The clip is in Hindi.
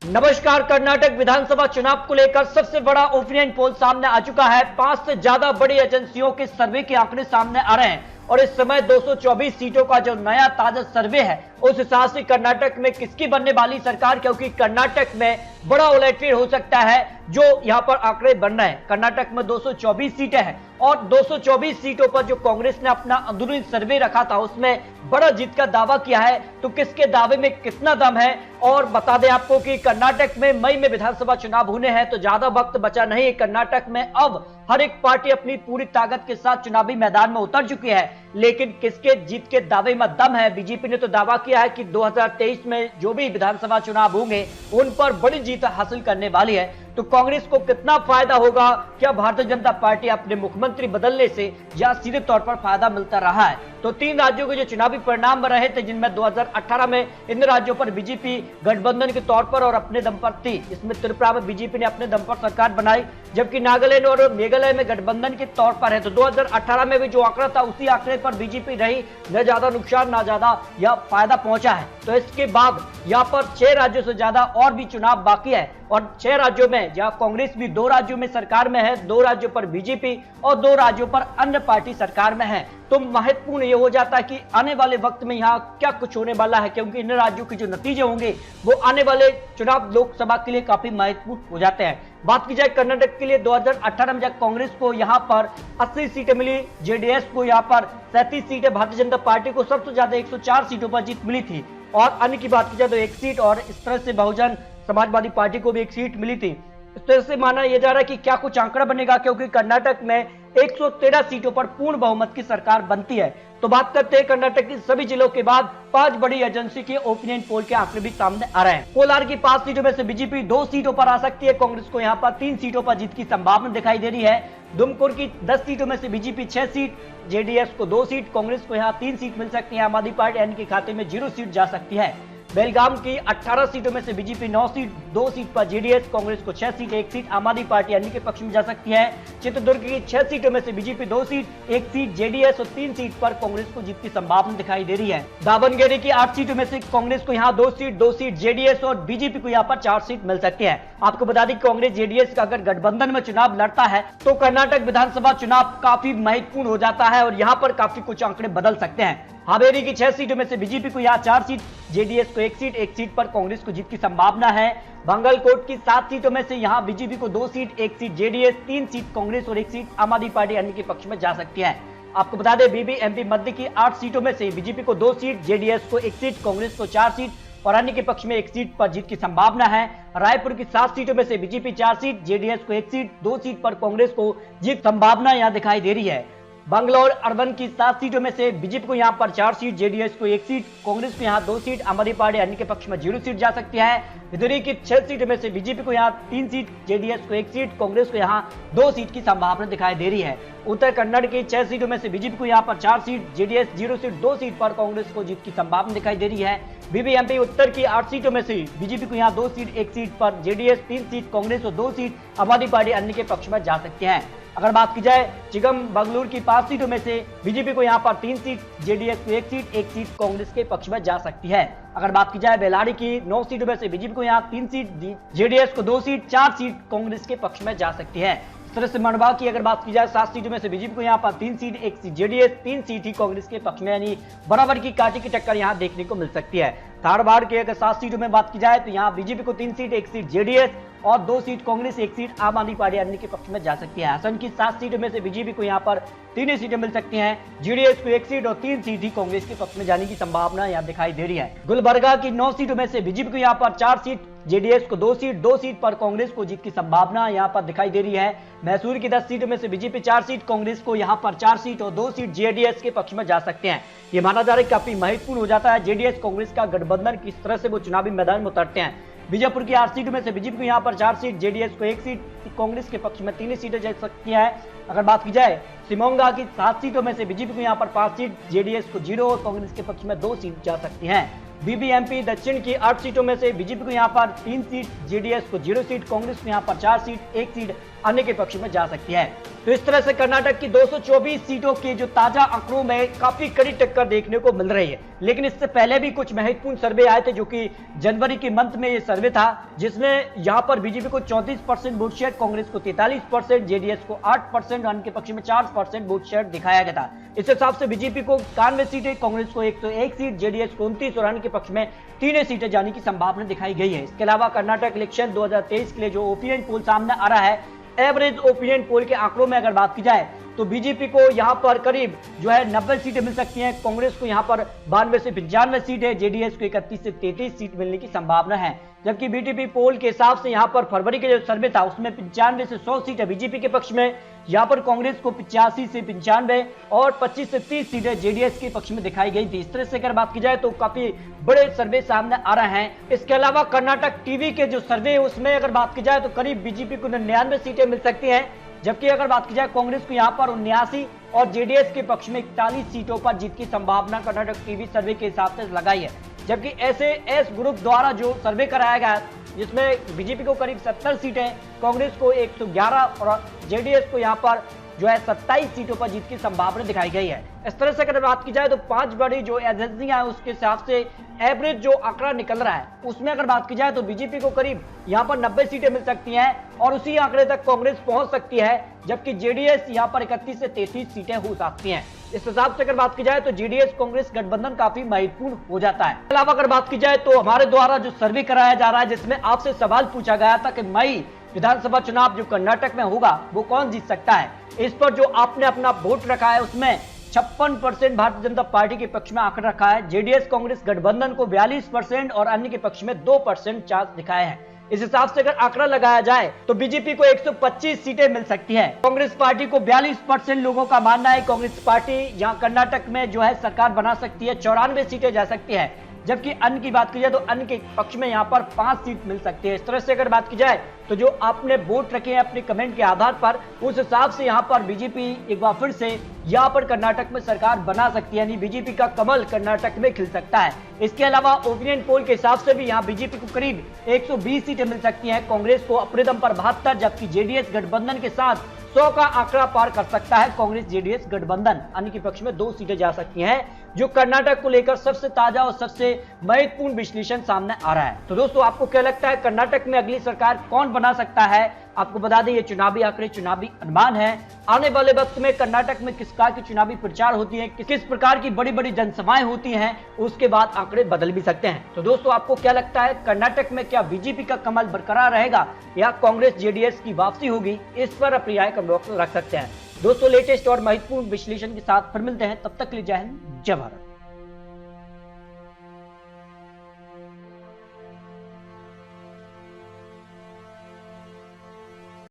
नमस्कार। कर्नाटक विधानसभा चुनाव को लेकर सबसे बड़ा ओपिनियन पोल सामने आ चुका है। 5 से ज्यादा बड़ी एजेंसियों के सर्वे के आंकड़े सामने आ रहे हैं और इस समय 224 सीटों का जो नया ताजा सर्वे है उस हिसाब से कर्नाटक में किसकी बनने वाली सरकार, क्योंकि कर्नाटक में बड़ा उलटफेर हो सकता है जो यहां पर आंकड़े बन रहे हैं। कर्नाटक में 224 सीटें हैं और 224 सीटों पर जो कांग्रेस ने अपना अंदरूनी सर्वे रखा था उसमें बड़ा जीत का दावा किया है। तो किसके दावे में कितना दम है, और बता दें आपको कि कर्नाटक में मई में विधानसभा चुनाव होने हैं तो ज्यादा वक्त बचा नहीं है। कर्नाटक में अब हर एक पार्टी अपनी पूरी ताकत के साथ चुनावी मैदान में उतर चुकी है, लेकिन किसके जीत के दावे में दम है। बीजेपी ने तो दावा किया है कि 2023 में जो भी विधानसभा चुनाव होंगे उन पर बड़ी जीत हासिल करने वाली है। तो कांग्रेस को कितना फायदा होगा? क्या भारतीय जनता पार्टी अपने मुख्यमंत्री बदलने से या सीधे तौर पर फायदा मिलता रहा है? तो 3 राज्यों के जो चुनावी परिणाम रहे थे जिनमें 2018 में इन राज्यों पर बीजेपी गठबंधन के तौर पर और अपने दम पर थी। इसमें त्रिपुरा में बीजेपी ने अपने दम पर सरकार बनाई, जबकि नागालैंड और मेघालय में गठबंधन के तौर पर है। तो 2018 में भी जो आंकड़ा था उसी आंकड़े पर बीजेपी रही, न ज्यादा नुकसान न ज्यादा या फायदा पहुंचा है। तो इसके बाद यहाँ पर 6 राज्यों से ज्यादा और भी चुनाव बाकी है और 6 राज्यों में जहां कांग्रेस भी 2 राज्यों में सरकार में है, 2 राज्यों पर बीजेपी और 2 राज्यों पर अन्य पार्टी सरकार में है। तो महत्वपूर्ण ये हो जाता है कि आने वाले वक्त में यहाँ क्या कुछ होने वाला है, क्योंकि इन राज्यों के जो नतीजे होंगे वो आने वाले चुनाव लोकसभा के लिए काफी महत्वपूर्ण हो जाते हैं। बात की जाए कर्नाटक के लिए 2018 में जब कांग्रेस को यहाँ पर 80 सीटें मिली, जेडीएस को यहाँ पर 37 सीटें, भारतीय जनता पार्टी को सबसे ज्यादा 104 सीटों पर जीत मिली थी और अन्य की बात की जाए तो 1 सीट, और इस तरह से बहुजन समाजवादी पार्टी को भी 1 सीट मिली थी। इस तरह से माना यह जा रहा है कि क्या कुछ आंकड़ा बनेगा, क्योंकि कर्नाटक में 113 सीटों पर पूर्ण बहुमत की सरकार बनती है। तो बात करते हैं कर्नाटक की सभी जिलों के बाद 5 बड़ी एजेंसी के ओपिनियन पोल के आंकड़े भी सामने आ रहे हैं। कोलार की 5 सीटों में से बीजेपी 2 सीटों पर आ सकती है, कांग्रेस को यहाँ पर 3 सीटों पर जीत की संभावना दिखाई दे रही है। दुमकुर की 10 सीटों में से बीजेपी 6 सीट, जेडीएस को 2 सीट, कांग्रेस को यहाँ 3 सीट मिल सकती है। आम आदमी पार्टी एन के खाते में 0 सीट जा सकती है। बेलगाम की 18 सीटों में से बीजेपी 9 सीट, 2 सीट पर जेडीएस, कांग्रेस को 6 सीट, 1 सीट आम आदमी पार्टी अन्य के पक्ष में जा सकती है। चित्रदुर्ग की 6 सीटों में से बीजेपी 2 सीट, 1 सीट जेडीएस और 3 सीट पर कांग्रेस को जीत की संभावना दिखाई दे रही है। दावनगेरे की 8 सीटों में से कांग्रेस को यहाँ 2 सीट जेडीएस और बीजेपी को यहाँ पर 4 सीट मिल सकती है। आपको बता दें कांग्रेस जेडीएस का अगर गठबंधन में चुनाव लड़ता है तो कर्नाटक विधानसभा चुनाव काफी महत्वपूर्ण हो जाता है और यहाँ पर काफी कुछ आंकड़े बदल सकते हैं। हावेरी की 6 सीटों में से बीजेपी को यहाँ 4 सीट, जेडीएस को 1 सीट पर कांग्रेस को जीत की संभावना है। बांगलकोट की 7 सीटों में से यहाँ बीजेपी को 2 seat, 1 seat JDS, 3 seat Congress और 1 सीट आम आदमी पार्टी अन्य के पक्ष में जा सकती है। आपको बता दें बीबीएमपी मध्य की 8 सीटों में से बीजेपी को 2 सीट, जेडीएस को 1 सीट, कांग्रेस को 4 सीट और अन्य के पक्ष में 1 सीट पर जीत की संभावना है। रायपुर की 7 सीटों में से बीजेपी 4 सीट, जेडीएस को 1 सीट, 2 सीट पर कांग्रेस को जीत संभावना यहाँ दिखाई दे रही है। बंगलौर अर्बन की 7 सीटों में से बीजेपी को यहाँ पर 4 सीट, जेडीएस को 1 सीट, कांग्रेस को यहाँ 2 सीट, आम आदमी पार्टी अन्य के पक्ष में 0 सीट जा सकती है। विदुरी की 6 सीटों में से बीजेपी को यहाँ 3 सीट, जेडीएस को 1 सीट, कांग्रेस को यहाँ 2 सीट की संभावना दिखाई दे रही है। उत्तर कन्नड़ की 6 सीटों में से बीजेपी को यहाँ पर 4 सीट, जेडीएस 0 सीट, 2 सीट पर कांग्रेस को जीत की संभावना दिखाई दे रही है। बीबीएमपी उत्तर की 8 सीटों में से बीजेपी को यहाँ 2 सीट, 1 सीट पर जेडीएस, 3 सीट कांग्रेस और 2 सीट आम आदमी पार्टी अन्य के पक्ष में जा सकते हैं। अगर बात की जाए चिकमगलूर की 5 सीटों में से बीजेपी को यहाँ पर 3 सीट, जेडीएस को 1 सीट कांग्रेस के पक्ष में जा सकती है। अगर बात की जाए बेलाड़ी की 9 सीटों में से बीजेपी को यहाँ 3 सीट, जेडीएस को 2 सीट, 4 सीट कांग्रेस के पक्ष में जा सकती है। इस तरह से मंडवा की अगर बात की जाए 7 सीटों में से बीजेपी को यहाँ पर 3 सीट, 1 सीट जेडीएस, 3 सीट ही कांग्रेस के पक्ष में, यानी बराबर की काटी की टक्कर यहाँ देखने को मिल सकती है। धारवाड़ के अगर 7 सीटों में बात की जाए तो यहाँ बीजेपी को 3 सीट, 1 सीट जेडीएस और 2 सीट कांग्रेस, 1 सीट आम आदमी पार्टी अन्य के पक्ष में जा सकती है। असम की 7 सीटों में से बीजेपी को यहाँ पर 3 सीटें मिल सकती हैं, जेडीएस को 1 सीट और 3 सीट ही कांग्रेस के पक्ष में जाने की संभावना यहाँ दिखाई दे रही है। गुलबर्गा की 9 सीटों में से बीजेपी को यहाँ पर 4 सीट, जेडीएस को 2 सीट पर कांग्रेस को जीत की संभावना यहाँ पर दिखाई दे रही है। मैसूर की 10 सीटों में से बीजेपी 4 सीट, कांग्रेस को यहाँ पर 4 सीट और 2 सीट जेडीएस के पक्ष में जा सकते हैं। ये माना जा रहा है काफी महत्वपूर्ण हो जाता है जेडीएस कांग्रेस का गठबंधन, किस तरह से वो चुनावी मैदान में उतरते हैं। बीजापुर की 8 सीटों में से बीजेपी को यहाँ पर 4 सीट, जेडीएस को 1 सीट, कांग्रेस के पक्ष में 3 सीटें जा सकती है। अगर बात की जाए शिमोगा की 7 सीटों में से बीजेपी को यहाँ पर 5 सीट, जेडीएस को 0 और कांग्रेस के पक्ष में 2 सीट जा सकती हैं। बीबीएमपी दक्षिण की 8 सीटों में से बीजेपी को यहाँ पर 3 सीट, जेडीएस को 0 सीट, कांग्रेस को यहाँ पर 4 सीट, 1 सीट अन्य के पक्ष में जा सकती है। तो इस तरह से कर्नाटक की 224 सीटों के जो ताजा आंकड़ों में काफी कड़ी टक्कर देखने को मिल रही है। लेकिन इससे पहले भी कुछ महत्वपूर्ण सर्वे आए थे, जो कि जनवरी के मंथ में ये सर्वे था, जिसमें यहां पर बीजेपी को 34% वोट शेयर, कांग्रेस को 43%, जेडीएस को 8% और अन्य के पक्ष में 4% वोट शेयर दिखाया गया था। इस हिसाब से बीजेपी को 91 सीटें, कांग्रेस को 101 सीट, जेडीएस को 29 और अन्य के पक्ष में 3 सीटें जाने की संभावना दिखाई गई है। इसके अलावा कर्नाटक इलेक्शन 2023 के लिए जो ओपिनियन पोल सामने आ रहा है, एवरेज ओपिनियन पोल के आंकड़ों में अगर बात की जाए तो बीजेपी को यहां पर करीब जो है 90 सीटें मिल सकती हैं, कांग्रेस को यहां पर 92 से 95 सीट है, जेडीएस को 31 से 33 सीट मिलने की संभावना है। जबकि बीटीपी पोल के हिसाब से यहां पर फरवरी के जो सर्वे था उसमें 95 से 100 सीटें बीजेपी के पक्ष में, यहां पर कांग्रेस को 85 से 95 और 25 से 30 सीटें जेडीएस के पक्ष में दिखाई गई थी। इस तरह से अगर बात की जाए तो काफी बड़े सर्वे सामने आ रहे हैं। इसके अलावा कर्नाटक टीवी के जो सर्वे है उसमें अगर बात की जाए तो करीब बीजेपी को 99 सीटें मिल सकती हैं, जबकि अगर बात की जाए कांग्रेस को यहां पर 79 और जेडीएस के पक्ष में 41 सीटों पर जीत की संभावना कर्नाटक टीवी सर्वे के हिसाब से लगाई है। जबकि एस ग्रुप द्वारा जो सर्वे कराया गया जिसमें बीजेपी को करीब 70 सीटें, कांग्रेस को 111 और जेडीएस को यहां पर जो है 27 सीटों पर जीत की संभावना दिखाई गई है। इस तरह से अगर बात की जाए तो 5 बड़ी जो एजेंसियां हैं उसके हिसाब से एवरेज जो आंकड़ा निकल रहा है उसमें अगर बात की जाए तो बीजेपी को करीब यहां पर 90 सीटें मिल सकती हैं और उसी आंकड़े तक कांग्रेस पहुंच सकती है, जबकि जेडीएस यहां पर 31 से 33 सीटें हो सकती हैं। इस हिसाब से अगर बात की जाए तो जेडीएस कांग्रेस गठबंधन काफी महत्वपूर्ण हो जाता है। इसके अलावा अगर बात की जाए तो हमारे द्वारा जो सर्वे कराया जा रहा है जिसमें आपसे सवाल पूछा गया था कि मई विधानसभा चुनाव जो कर्नाटक में होगा वो कौन जीत सकता है, इस पर जो आपने अपना वोट रखा है उसमें 56% भारतीय जनता पार्टी के पक्ष में आंकड़ा रखा है, जेडीएस कांग्रेस गठबंधन को 42% और अन्य के पक्ष में 2% चांस दिखाए हैं। इस हिसाब से अगर आंकड़ा लगाया जाए तो बीजेपी को 125 सीटें मिल सकती है। कांग्रेस पार्टी को 42% लोगों का मानना है कांग्रेस पार्टी यहां कर्नाटक में जो है सरकार बना सकती है, 94 सीटें जा सकती है, जबकि अन्य की बात की जाए तो अन्य के पक्ष में यहां पर 5 सीट मिल सकती है। इस तरह से अगर बात की जाए तो जो आपने वोट रखे हैं अपने कमेंट के आधार पर, उस हिसाब से यहां पर बीजेपी एक बार फिर से यहां पर कर्नाटक में सरकार बना सकती है, यानी बीजेपी का कमल कर्नाटक में खिल सकता है। इसके अलावा ओपिनियन पोल के हिसाब से भी यहां बीजेपी को करीब 120 सीटें मिल सकती हैं, कांग्रेस को अपने दम पर 72, जबकि जेडीएस गठबंधन के साथ 100 का आंकड़ा पार कर सकता है कांग्रेस जेडीएस गठबंधन, अन्य के पक्ष में 2 सीटें जा सकती हैं, जो कर्नाटक को लेकर सबसे ताजा और सबसे महत्वपूर्ण विश्लेषण सामने आ रहा है। तो दोस्तों आपको क्या लगता है कर्नाटक में अगली सरकार कौन बना सकता है? आपको बता दें ये चुनावी आंकड़े, चुनावी अनुमान है। आने वाले वक्त में कर्नाटक में किस प्रकार की चुनावी प्रचार होती है, किस प्रकार की बड़ी बड़ी जनसभाएं होती हैं, उसके बाद आंकड़े बदल भी सकते हैं। तो दोस्तों आपको क्या लगता है कर्नाटक में क्या बीजेपी का कमल बरकरार रहेगा या कांग्रेस जेडीएस की वापसी होगी? इस पर अपनी राय कमेंट बॉक्स में रख सकते हैं। दोस्तों लेटेस्ट और महत्वपूर्ण विश्लेषण के साथ फिर मिलते हैं, तब तक के लिए जय हिंद, जय भारत।